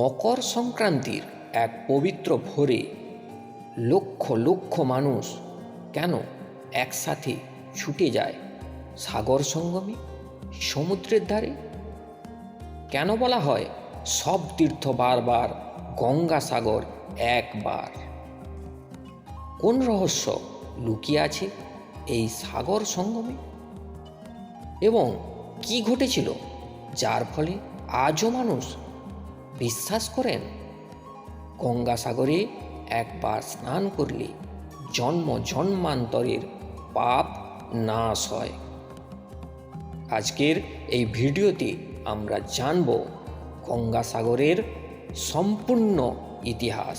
মকর সংক্রান্তির এক পবিত্র ভোরে লক্ষ লক্ষ মানুষ কেন একসাথে ছুটে যায় সাগর সঙ্গমে, সমুদ্রের ধারে? কেন বলা হয় সব তীর্থ বারবার, গঙ্গাসাগর একবার? কোন রহস্য লুকিয়ে আছে এই সাগর সঙ্গমে? এবং কি ঘটেছিল যার ফলে আজও মানুষ বিশ্বাস করেন গঙ্গাসাগরে একবার স্নান করলে জন্ম জন্মান্তরের পাপ নাশ হয়? আজকের এই ভিডিওতে আমরা জানব গঙ্গাসাগরের সম্পূর্ণ ইতিহাস,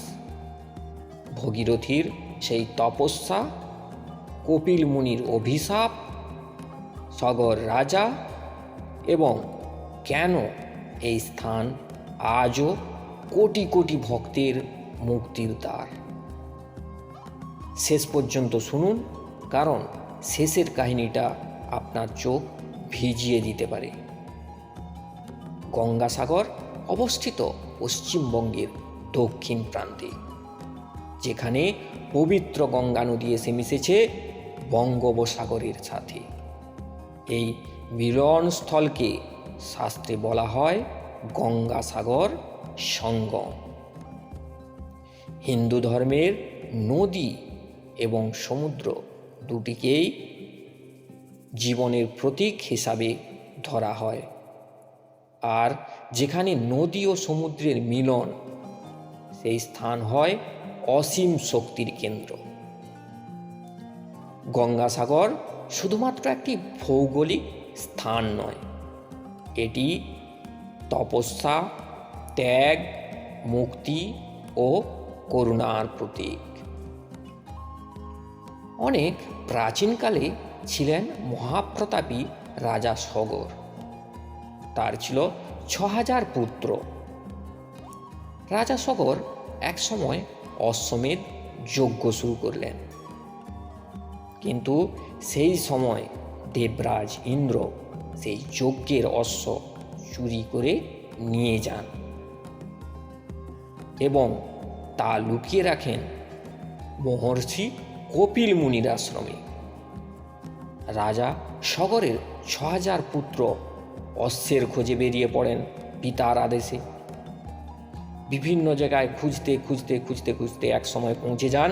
ভগীরথীর সেই তপস্যা, কপিল মুনির অভিশাপ, সাগর রাজা এবং কেন এই স্থান আজও কোটি কোটি ভক্তের মুক্তির দ্বার। শেষ পর্যন্ত শুনুন, কারণ শেষের কাহিনীটা আপনার চোখ ভিজিয়ে দিতে পারে। গঙ্গাসাগর অবস্থিত পশ্চিমবঙ্গের দক্ষিণ প্রান্তে, যেখানে পবিত্র গঙ্গা নদী এসে মিশেছে বঙ্গোপসাগরের সাথে। এই মিলনস্থলকে শাস্ত্রে বলা হয় গঙ্গাসাগর সঙ্গম। হিন্দু ধর্মের নদী এবং সমুদ্র দুটিকেই জীবনের প্রতীক হিসাবে ধরা হয়, আর যেখানে নদী ও সমুদ্রের মিলন, সেই স্থান হয় অসীম শক্তির কেন্দ্র। গঙ্গাসাগর শুধুমাত্র একটি ভৌগোলিক স্থান নয়, এটি তপস্যা, ত্যাগ, মুক্তি ও করুণার প্রতীক। অনেক প্রাচীনকালে ছিলেন মহাপ্রতাপী রাজা সগর। তার ছিল ৬,০০০ পুত্র। রাজা সগর একসময় অশ্বমেধ যজ্ঞ শুরু করলেন, কিন্তু সেই সময় দেবরাজ ইন্দ্র সেই যজ্ঞের অশ্ব চুরি করে নিয়ে যান এবং তা লুকিয়ে রাখেন মহর্ষি কপিল মুনির আশ্রমে। রাজা সগরের ৬,০০০ পুত্র অশ্বের খোঁজে বেরিয়ে পড়েন পিতার আদেশে। বিভিন্ন জায়গায় খুঁজতে খুঁজতে খুঁজতে খুঁজতে একসময় পৌঁছে যান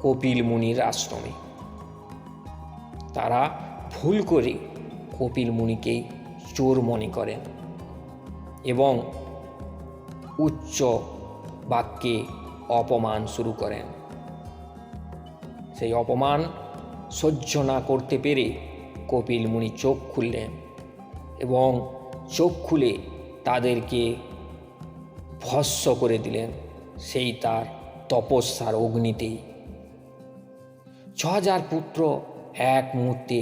কপিল মুনির আশ্রমে। তারা ভুল করে কপিল মুনিকেই চোর মনে করেন এবং উচ্চ বাক্যে অপমান শুরু করেন। সেই অপমান সহ্য না করতে পেরে কপিল মুনি চোখ খুললেন এবং চোখ খুলে তাদেরকে ভস্ম করে দিলেন সেই তার তপস্যার অগ্নিতেই। ৬,০০০ পুত্র এক মুহূর্তে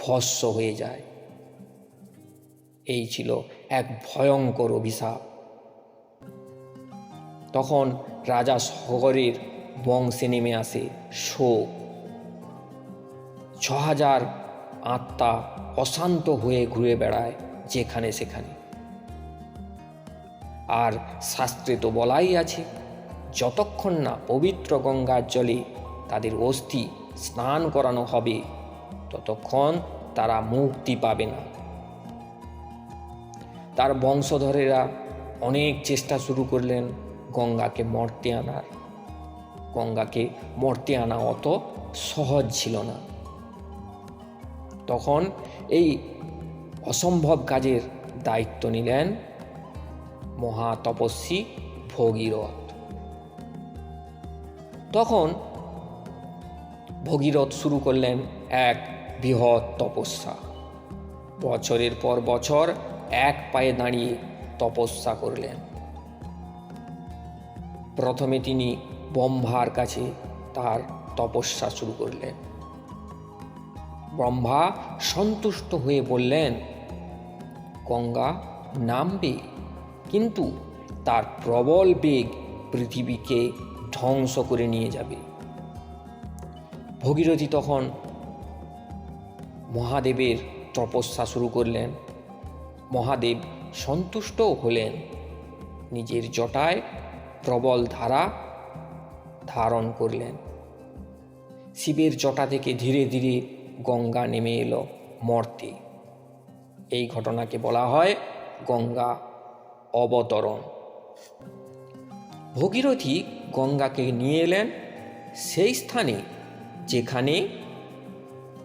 ভস্ম হয়ে যায়। এই ছিল এক ভয়ঙ্কর অভিশাপ। তখন রাজা সগরের বংশে নেমে আসে শোক। ৬,০০০ আত্মা অশান্ত হয়ে ঘুরে বেড়ায় যেখানে সেখানে। আর শাস্ত্রে তো বলাই আছে, যতক্ষণ না পবিত্র গঙ্গার জলে তাদের অস্থি স্নান করানো হবে, ততক্ষণ তারা মুক্তি পাবে না। তার বংশধরেরা অনেক চেষ্টা শুরু করলেন গঙ্গাকে মর্তে আনার। গঙ্গাকে মর্তে আনা অত সহজ ছিল না। তখন এই অসম্ভব কাজের দায়িত্ব নিলেন মহাতপস্বী ভগীরথ। তখন ভগীরথ শুরু করলেন এক বৃহৎ তপস্যা। বছরের পর বছর এক পায়ে দাঁড়িয়ে তপস্যা করলেন। প্রথমে তিনি ব্রহ্মার কাছে তার তপস্যা শুরু করলেন। ব্রহ্মা সন্তুষ্ট হয়ে বললেন, গঙ্গা নামবে, কিন্তু তার প্রবল বেগ পৃথিবীকে ধ্বংস করে নিয়ে যাবে। ভগীরথী তখন মহাদেবের তপস্যা শুরু করলেন। মহাদেব সন্তুষ্টও হলেন নিজের জটায় প্রবল ধারা ধারণ করলেন। শিবের জটা থেকে ধীরে ধীরে গঙ্গা নেমে এলো মর্তে। এই ঘটনাকে বলা হয় গঙ্গা অবতরণ। ভগীরথী গঙ্গাকে নিয়ে এলেন সেই স্থানে যেখানে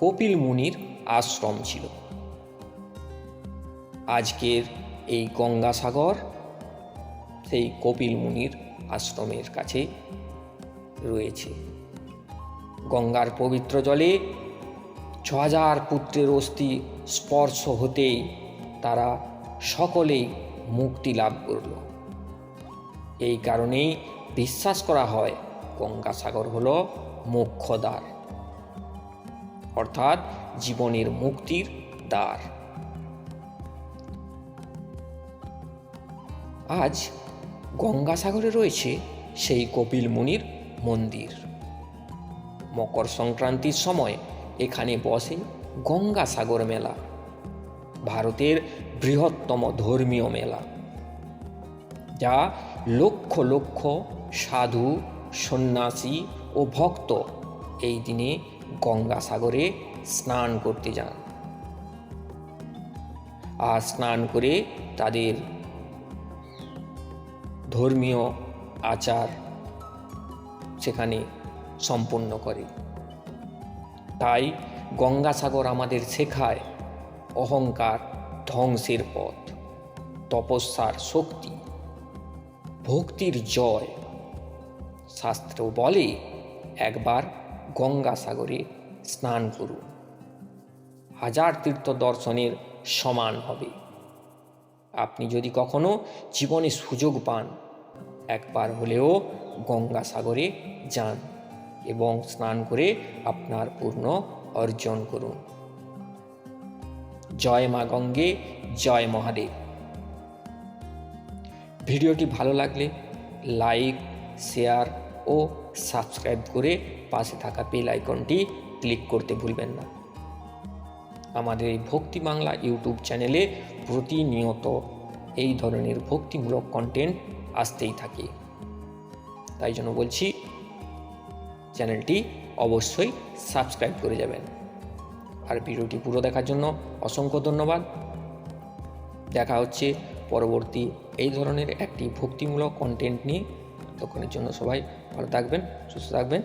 কপিল মুনির আশ্রম ছিল। আজকের এই গঙ্গাসাগর সেই কপিল মুনির আশ্রমের কাছে রয়েছে। গঙ্গার পবিত্র জলে ৬,০০০ পুত্রের অস্থি স্পর্শ হতেই তারা সকলেই মুক্তি লাভ করল। এই কারণেই বিশ্বাস করা হয় গঙ্গাসাগর হল মোক্ষদ্বার, অর্থাৎ জীবনের মুক্তির দ্বার। আজ গঙ্গাসাগরে রয়েছে সেই কপিল মুনির মন্দির। মকর সংক্রান্তির সময় এখানে বসে গঙ্গাসাগর মেলা, ভারতের বৃহত্তম ধর্মীয় মেলা, যা লক্ষ লক্ষ সাধু, সন্ন্যাসী ও ভক্ত এই দিনে গঙ্গাসাগরে স্নান করতে যান। আর স্নান করে তাদের ধর্মীয় আচার সেখানে সম্পন্ন করে। তাই গঙ্গাসাগর আমাদের শেখায় অহংকার ধ্বংসের পথ, তপস্যার শক্তি, ভক্তির জয়। শাস্ত্র বলে একবার গঙ্গাসাগরে স্নান করুন, 1000 তীর্থ দর্শনের সমান হবে। আপনি যদি কখনো জীবনে সুযোগ পান, একবার হলেও গঙ্গাসাগরে যান এবং স্নান করে আপনার পূর্ণ অর্জন করুন। জয় মা গঙ্গে, জয় মহাদেব। ভিডিওটি ভালো লাগলে লাইক, শেয়ার ও সাবস্ক্রাইব করে পাশে থাকা বেল আইকনটি ক্লিক করতে ভুলবেন না। আমাদের এই ভক্তি বাংলা ইউটিউব চ্যানেলে প্রতিনিয়ত এই ধরনের ভক্তিমূলক কন্টেন্ট আসতেই থাকে। তাই জন্য বলছি, চ্যানেলটি অবশ্যই সাবস্ক্রাইব করে যাবেন। আর ভিডিওটি পুরো দেখার জন্য অসংখ্য ধন্যবাদ। দেখা হচ্ছে পরবর্তী এই ধরনের একটি ভক্তিমূলক কন্টেন্ট নিয়ে। ততক্ষণের জন্য সবাই ভালো থাকবেন, সুস্থ থাকবেন।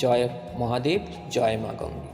জয় মহাদেব, জয় মা গঙ্গে।